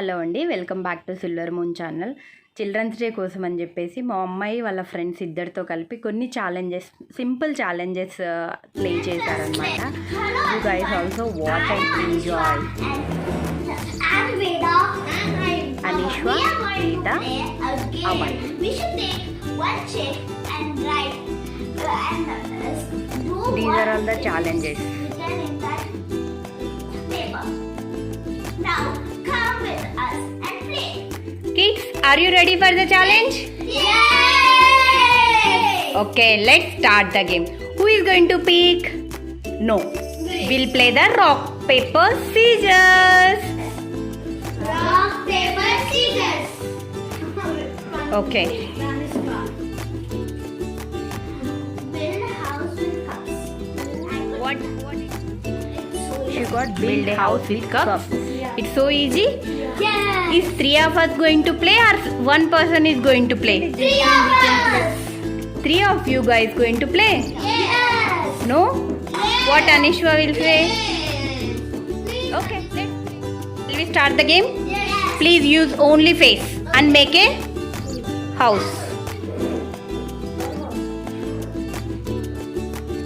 Hello అండి, welcome back to Silver Moon channel. Children's Day కోసం అని చెప్పేసి మా అమ్మాయి వాళ్ళ ఫ్రెండ్స్ ఇద్దరితో కలిపి కొన్ని సింపుల్ ఛాలెంజెస్ ప్లే చేశారనమాట. You guys also watch and enjoy. Anishwa, Rita, Aman. These are all the challenges. Now come with us and play. Kids, are you ready for the challenge? Yay! Okay, let's start the game. Who is going to pick? No. We'll play the rock, paper, scissors. Rock, paper, scissors. Okay. Build a house with cups. What? She Got build a house with cups. It's so easy. Yeah. Is three of us going to play or one person is going to play? Three of us. Three of you guys going to play? Yes. No? What Anishwa will say? Yes. Okay, will we start the game? Yes. Please use only face and make a house.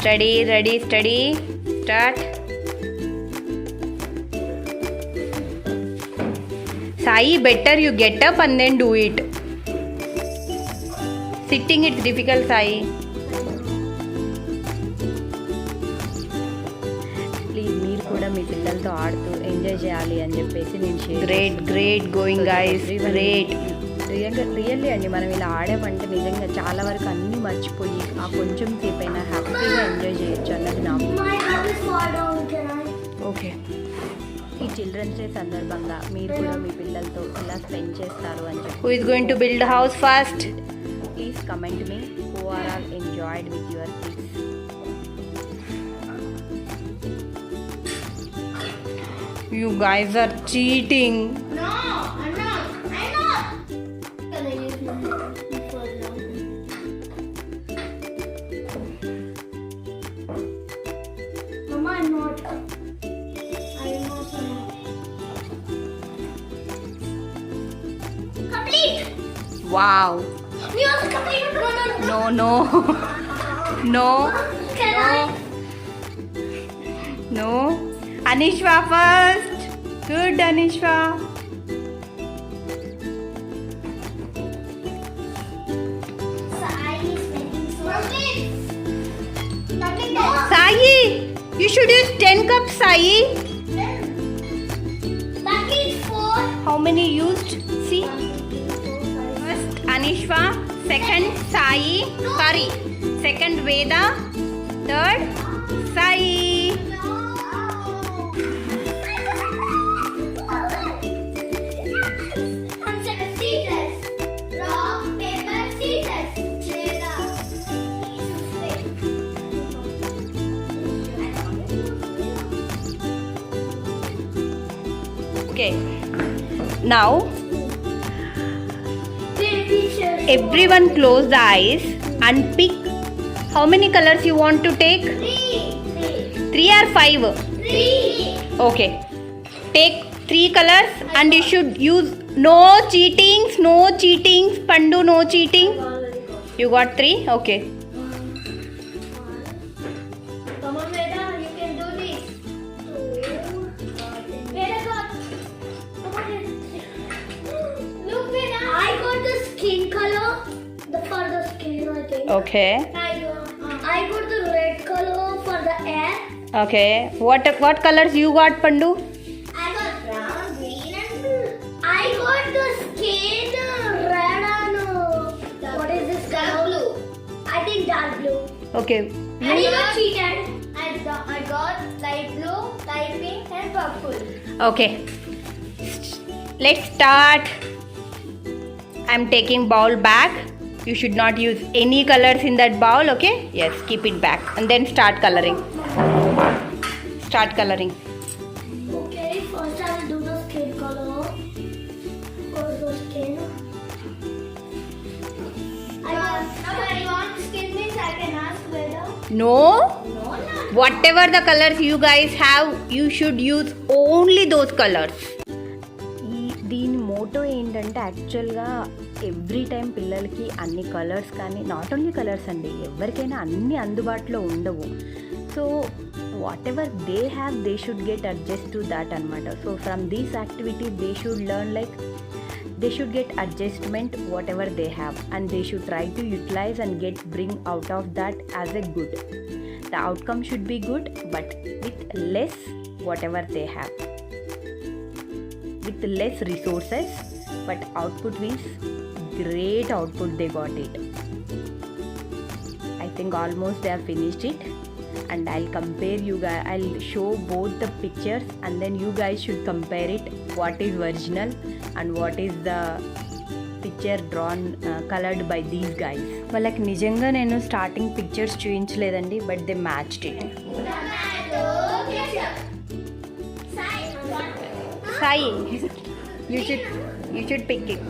Ready, steady, start. Sai, better you get up and then do it. Sitting it's difficult, Sai. Please మీరు కూడా మీ పిల్లలతో ఆడుతూ enjoy చేయాలి అని చెప్పేసి నేను great going guys, great. Really అండి, మనం ఇలా ఆడామంటే నిజంగా చాలా వరకు అన్నీ మర్చిపోయి ఆ కొంచెం సేపు అయినా హ్యాపీగా ఎంజాయ్ చేయొచ్చు అన్నది నాకు. My heart is far down, can I? Okay, ఈ చిల్డ్రన్స్ డే సందర్భంగా మీరు కూడా మీ పిల్లలతో ఇలా స్పెండ్ చేస్తారు అని చెప్పి. Who is going to build house first? Please comment me who are all enjoyed with your kids. You guys are cheating. No, I'm not. Can I use my hand for now? Mama, I'm not. I am also not. Complete. Wow. We also complete. No. No. Can I? No. Anishwa first. Good, Anishwa. Sai is making so. Complete. Sai, you should use 10 cups, Sai. That means 4. How many used? See. First Anishwa, second Sai. Sorry. Second Veda. Third Sai. Rock, paper, scissors. Okay. Now everyone close the eyes and pick how many colors you want to take. 3 or 5? 3. Okay. Take 3 colors and you should use no cheatings. Pandu, no cheating. You got 3? Okay. Come on, Veda, you can do this. Veda got. Come on, look, Veda. I got the skin color. For the skin, I think. Okay. I got the red color for the hair. Okay. What colors you got, Pandu? I got brown, green, and blue. I got the skin red and what is this color? Blue. I think dark blue. Okay. And you got cheated. I got light blue, light pink, and purple. Okay. Let's start. I'm taking bowl back. You should not use any colors in that bowl, okay? Yes, keep it back and then start coloring. Okay, first I will do the skin color. For the skin. You want skin means I can ask whether. No? No, not. Whatever the colors you guys have, you should use only those colors. దీని Moto ఏంటంటే యాక్చువల్గా every time పిల్లలకి అన్ని colours కానీ not only colours అండి, ఎవరికైనా అన్నీ అందుబాటులో ఉండవు. So whatever they have they should get adjust to that అనమాట. So from these activity they should learn like they should get adjustment whatever they have, and they should try to utilize and bring out of that as a good. The outcome should be good, but with less whatever they have, with less resources, but output means great output they got it. I think almost they have finished it, and I'll compare you guys. I'll show both the pictures and then you guys should compare it, what is original and what is the picture drawn colored by these guys. వాళ్ళకి నిజంగా నేను starting pictures చూపించలేదండి, but they matched it. Sai you should pick it.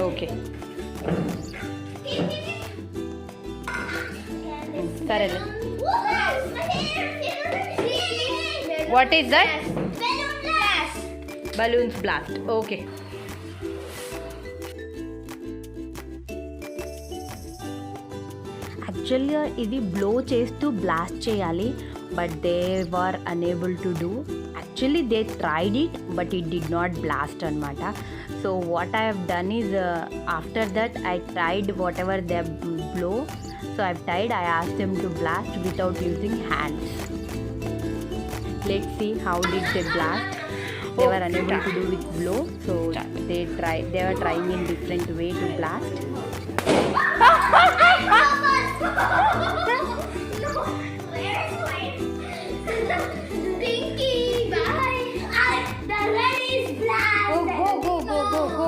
Okay. సరేలే. What is that? Balloons blast. Okay. యాక్చువల్గా ఇది blow చేస్తూ blast చేయాలి, but they were unable to do. Actually they tried it but it did not blast అనమాట. So what I have done is after that I tried whatever they blow. So I've tried, I asked them to blast without using hands. Let's see how did they blast. They were unable to do with blow, so they were trying in different way to blast. Pinky, bye. The red is black. Go.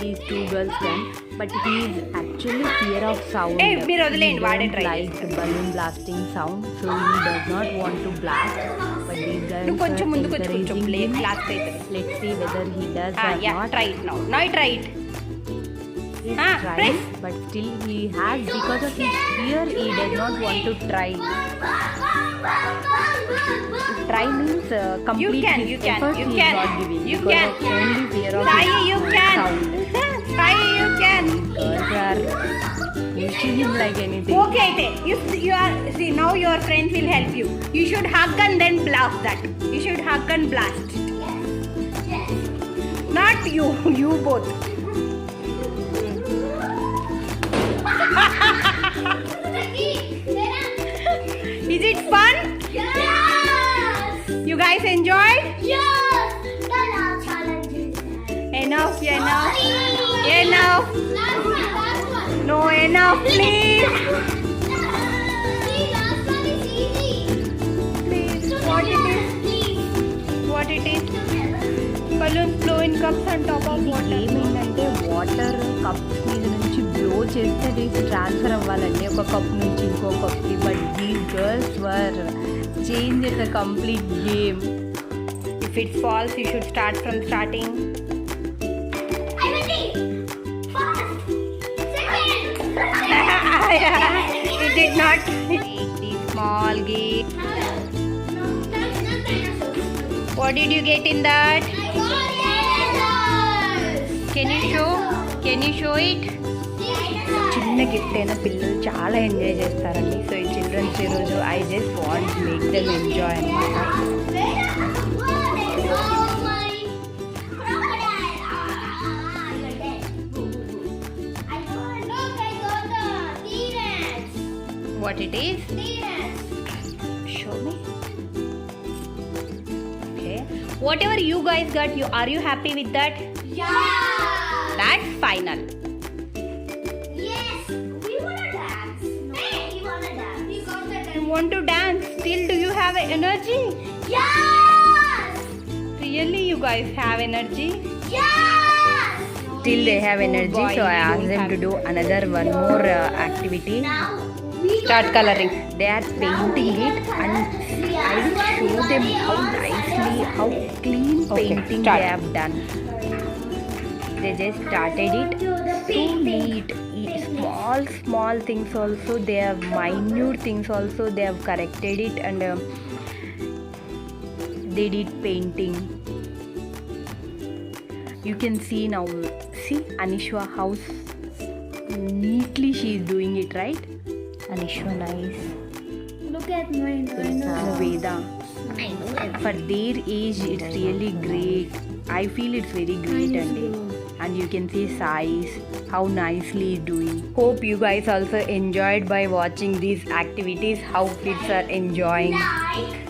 These two girls went, but he is actually fear of sound. Hey, మీరు వదిలేయండి, వాడే try like balloon blasting sound, so he does not want to blast. But these guys నువ్వు కొంచెం ముందుకు వచ్చి కొంచెం encouraging him. Blast అవుతుంది. Let's see whether he does or Yeah, not. try it now try it. He's press. trying, but still he has, because of his fear, he does not want to try. Try means complete can, his you can, effort you he can, is not giving you because can. of only fear of Try, his you can. sound. Try, you can. Girls are pushing him like anything. Okay, అయితే you are see now your friends will help you. You should hug and then blast that. You should hug and blast. Not you both. Is it fun? Yes! You guys enjoyed? Yes! The last challenge is Enough. Last one. No, enough, please. See, last one is easy. Please, what it is? Balloons blow in cups on top of water. ఏమేంటంటే water cups మీద నుంచి blow చేస్తే అది transfer అవ్వాలండి ఒక cup నుంచి ఇంకో కప్కి. But these girls were change the complete game. If it falls, you should start from starting. I'm ready. First. Second. You did not take the small game. What did you get in that? Can you show it? చిన్న gift అయినా పిల్లలు చాలా enjoy చేస్తారండి. So ఈ children's day రోజు I just want make them enjoy అనమాట. What it is? Show me. Okay. Whatever you guys got, are you happy with that? That's final. Yes, we wanna dance. Hey, you wanna dance? We got the You want to dance? Still, do you have energy? Yes! Really, you guys have energy? Yes! Still they have energy, boy, so I you asked don't them have to do another one more activity. Now we Start coloring. They are painting it, and I will show them how nicely, how clean Okay, painting start. they have done. They just started it. So neat. small things also, they have minute things also, they have corrected it, and they did painting. You can see now, see Anishwa how neatly she is doing it, right? Anishwa, nice. Look at mine. Veda, for their age it's really great. I feel it's very great. And you can see size how nicely he's doing. Hope you guys also enjoyed by watching these activities, how kids are enjoying. Like,